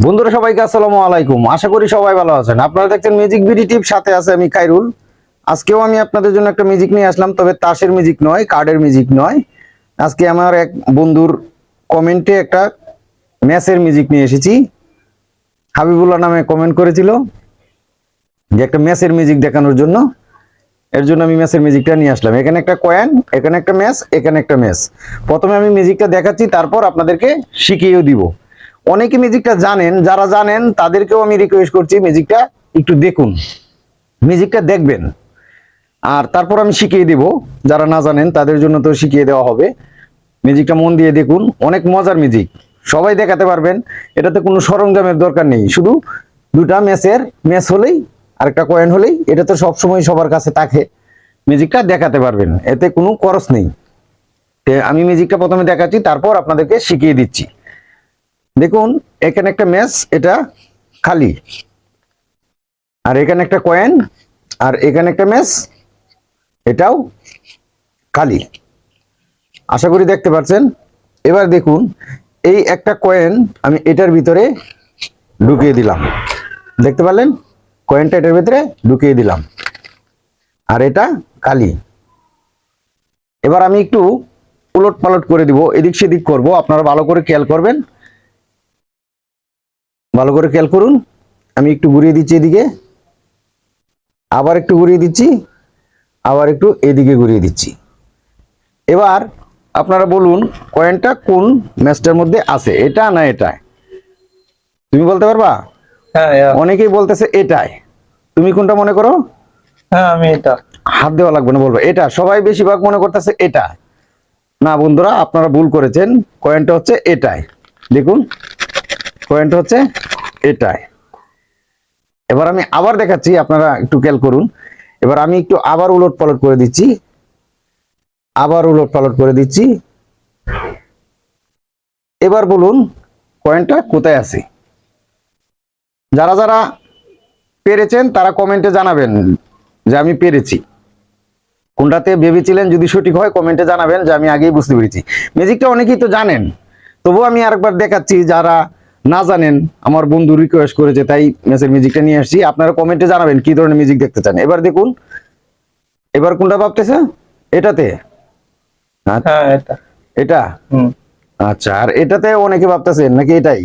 বন্ধুরা সবাইকে আসসালামু আলাইকুম। আশা করি সবাই ভালো আছেন। আপনারা দেখছেন মিউজিক বিডি টিপ, সাথে আছে আমি খাইরুল। আজকেও আমি আপনাদের জন্য একটা মিউজিক নিয়ে আসলাম, তবে তাসের মিউজিক নয়, কার্ডের মিউজিক নয়। আজকে আমার এক বন্ধুর কমেন্টে একটা ম্যাচের মিউজিক নিয়ে এসেছি। হাবিবুল্লাহ নামে কমেন্ট করেছিল যে একটা ম্যাচের মিউজিক দেখানোর জন্য। এর জন্য আমি ম্যাচের মিউজিকটা নিয়ে আসলাম। এখানে একটা কয়েন, এখানে একটা ম্যাচ, এখানে একটা ম্যাচ। প্রথমে আমি মিউজিকটা দেখাচ্ছি, তারপর আপনাদেরকে শিখিয়েও দিব। অনেকে মিউজিকটা জানেন, যারা জানেন তাদেরকেও আমি রিকোয়েস্ট করছি মিউজিকটা একটু দেখুন, মিউজিকটা দেখবেন, আর তারপর আমি শিখিয়ে দিব। যারা না জানেন তাদের জন্য তো শিখিয়ে দেওয়া হবে। মিউজিকটা মন দিয়ে দেখুন, অনেক মজার মিউজিক, সবাই দেখাতে পারবেন। এটাতে কোনো সরঞ্জামের দরকার নেই, শুধু দুটা ম্যাচ হলেই আর একটা কয়েন হলেই এটা তো সবসময় সবার কাছে থাকে, মিউজিকটা দেখাতে পারবেন, এতে কোনো খরচ নেই। আমি মিউজিকটা প্রথমে দেখাচ্ছি, তারপর আপনাদেরকে শিখিয়ে দিচ্ছি। দেখুন, এখানে একটা ম্যাচ, এটা খালি, আর এখানে একটা কয়েন, আর এখানে একটা ম্যাচ, এটাও খালি। আশা করি দেখতে পাচ্ছেন। এবার দেখুন, এই একটা কয়েন আমি এটার ভিতরে ঢুকিয়ে দিলাম, দেখতে পারলেন? কয়েনটা এটার ভিতরে ঢুকিয়ে দিলাম, আর এটা খালি। এবার আমি একটু উলট পালট করে দিব, এদিক সেদিক করব, আপনারা ভালো করে খেয়াল করবেন, ভালো করে খেয়াল করুন। আমি একটু ঘুরিয়ে দিচ্ছি এদিকে, আবার একটু ঘুরিয়ে দিচ্ছি, আবার একটু এদিকে ঘুরিয়ে দিচ্ছি। এবার আপনারা বলুন কয়েনটা কোন ম্যাচটার মধ্যে আছে, এটা না এটা? তুমি বলতে পারবা? হ্যাঁ, অনেকেই বলতেছে এটাই, তুমি কোনটা মনে করো? হ্যাঁ আমি এটা। হাত দেওয়া লাগবে না, বলবো এটা। সবাই বেশিরভাগ মনে করতেছে এটা। না বন্ধুরা, আপনারা ভুল করেছেন, কয়েনটা হচ্ছে এটাই। দেখুন, কয়েনটা হচ্ছে এটাই। এবার আমি আবার দেখাচ্ছি, আপনারা একটু খেয়াল করুন। এবার আমি একটু আবার উলট পালট করে দিচ্ছি, আবার উলট পালট করে দিচ্ছি। এবার বলুন কয়েনটা কোথায় আছে? যারা যারা পেরেছেন তারা কমেন্টে জানাবেন যে আমি পেরেছি। কোনটাতে ভেবেছিলেন, যদি সঠিক হয় কমেন্টে জানাবেন যে আমি আগেই বুঝতে পেরেছি। ম্যাজিকটা অনেকেই তো জানেন, তবুও আমি আরেকবার দেখাচ্ছি। যারা না জানেন, আমার বন্ধু রিকোয়েস্ট করেছে, তাই ম্যাচের মিউজিকটা নিয়ে আসছি। আপনারা কমেন্টে জানাবেন কি ধরনের মিউজিক দেখতে চান। এবার দেখুন, এবার কোনটা ভাবতেছে? এটাতে? হ্যাঁ এটা। এটা? আচ্ছা, আর এটাতে অনেকে ভাবতেছেন নাকি এটাই?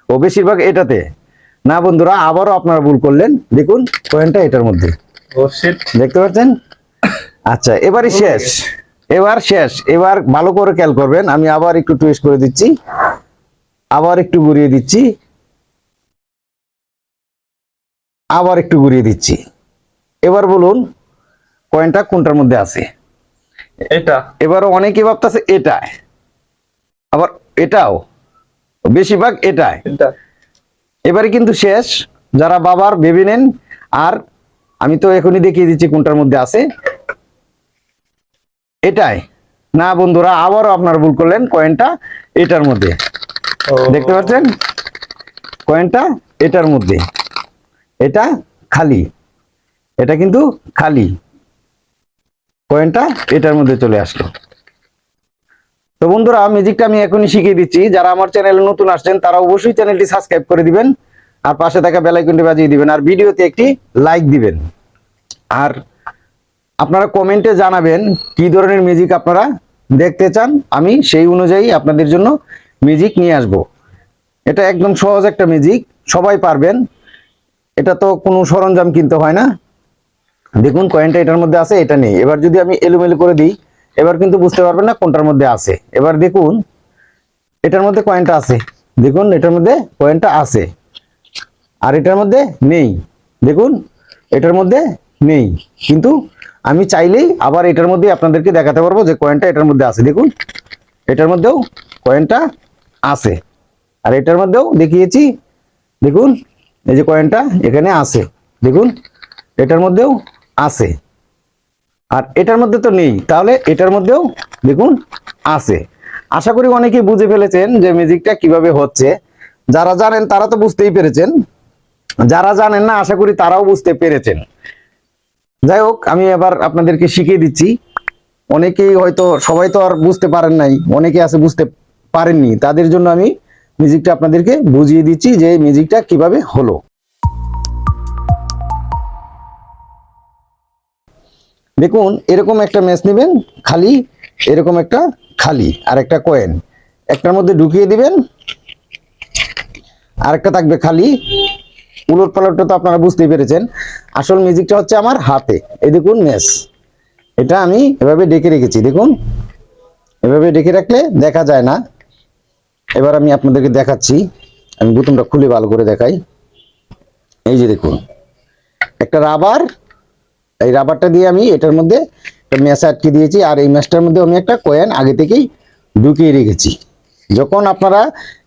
ও বেশিরভাগ এটাতে। না বন্ধুরা, আবারও আপনারা ভুল করলেন। দেখুন, কয়েনটা এটার মধ্যে, ও শিট, দেখতে পাচ্ছেন? আচ্ছা, এবারই শেষ, এবার শেষ। এবার ভালো করে খেয়াল করবেন। আমি আবার একটু টুইস্ট করে দিচ্ছি, আবার একটু ঘুরিয়ে দিচ্ছি, আবার একটু ঘুরিয়ে দিচ্ছি। এবার বলুন কয়েনটা কোনটার মধ্যে আছে? এটা। এবারও অনেকে ভাবতেছে এটা, আবার এটাও, বেশিরভাগ এটাই। এটা। এবারে কিন্তু শেষ, যারা বাবার ভেবে নেন। আর আমি তো এখনই দেখিয়ে দিচ্ছি কোনটার মধ্যে আছে। এটাই। না বন্ধুরা, আবারও আপনারা ভুল করলেন, কয়েনটা এটার মধ্যে, দেখতে পাচ্ছেন? কয়েনটা এটার মধ্যে, এটা খালি, এটা কিন্তু খালি, কয়েনটা এটার মধ্যে চলে আসলো। তো বন্ধুরা, মিউজিকটা আমি এখনই শিখিয়ে দিচ্ছি। যারা আমার চ্যানেলে নতুন আসছেন তারা অবশ্যই চ্যানেলটি সাবস্ক্রাইব করে দিবেন, আর পাশে থাকা বেল আইকনটি বাজিয়ে দিবেন, আর ভিডিওতে একটি লাইক দিবেন। আর আপনারা কমেন্টে জানাবেন কি ধরনের মিউজিক আপনারা দেখতে চান, আমি সেই অনুযায়ী আপনাদের জন্য মিউজিক নিয়ে আসব। এটা একদম সহজ একটা মিউজিক, সবাই পারবেন। এটা তো কোনো সরঞ্জাম কিনতে হয় না। দেখুন, কয়েনটা এটার মধ্যে আছে, এটা নেই। এবার যদি আমি এলোমেলো করে দিই, এবার কিন্তু বুঝতে পারবেন না কোনটার মধ্যে আছে। এবার দেখুন, এটার মধ্যে কয়েনটা আছে, দেখুন এটার মধ্যে কয়েনটা আছে, আর এটার মধ্যে নেই। দেখুন, এটার মধ্যে নেই, কিন্তু আমি চাইলেই আবার এটার মধ্যে আপনাদেরকে দেখাতে পারবো যে কয়েনটা এটার মধ্যে আছে। দেখুন, এটার মধ্যেও কয়েনটা আছে, আর এটার মধ্যেও দেখিয়েছি। দেখুন, এই যে কয়েনটা এখানে আছে, দেখুন এটার মধ্যেও আছে, আর এটার মধ্যে তো নেই, তাহলে এটার মধ্যেও দেখুন আছে। আশা করি অনেকেই বুঝে ফেলেছেন যে মিউজিকটা কিভাবে হচ্ছে। যারা জানেন তারা তো বুঝতেই পেরেছেন, যারা জানেন না আশা করি তারাও বুঝতে পেরেছেন। যাই হোক, আমি এবার আপনাদেরকে শিখিয়ে দিচ্ছি। অনেকেই হয়তো, সবাই তো আর বুঝতে পারেন নাই, অনেকে আছে বুঝতে পারেননি, তাদের জন্য আমি ম্যাজিকটা আপনাদেরকে বুঝিয়ে দিচ্ছি যে এই ম্যাজিকটা কিভাবে হলো। দেখুন এরকম একটা ম্যাচ নেবেন, খালি এরকম একটা খালি আর একটা কয়েন একটার মধ্যে ঢুকিয়ে দিবেন, আরেকটা থাকবে খালি। উলট পালটটা তো আপনারা বুঝতেই পেরেছেন। আসল ম্যাজিকটা হচ্ছে আমার হাতে। এই দেখুন ম্যাচ, এটা আমি এভাবে ডেকে রেখেছি, দেখুন এভাবে ডেকে রাখলে দেখা যায় না। এবার আমি আপনাদেরকে দেখাচ্ছি, আমি বোতামটা খুলে ভালো করে দেখাই। এই যে দেখুন একটা রাবার, এই রাবারটা দিয়ে আমি এটার মধ্যে একটা ম্যাচ আটকে দিয়েছি, আর এই ম্যাচটার মধ্যে আমি একটা কয়েন আগে থেকেই ঢুকিয়ে রেখেছি। যখন আপনারা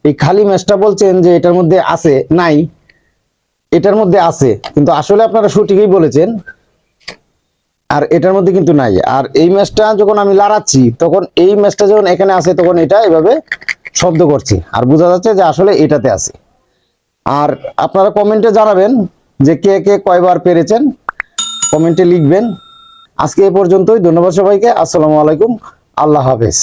এই খালি ম্যাচটা বলছেন যে এটার মধ্যে আছে, নাই, এটার মধ্যে আছে, কিন্তু আসলে আপনারা সঠিকই বলেছেন, আর এটার মধ্যে কিন্তু নাই। আর এই ম্যাচটা যখন আমি লড়াচ্ছি তখন এই ম্যাচটা যখন এখানে আছে তখন এটা এভাবে শব্দ করছে, আর বোঝা যাচ্ছে যে আসলে এটাতে আছে। আর আপনারা কমেন্টে জানাবেন যে কে কে কয়বার পেরেছেন, কমেন্টে লিখবেন। আজকে এই পর্যন্তই, ধন্যবাদ সবাইকে, আসসালামু আলাইকুম, আল্লাহ হাফেজ।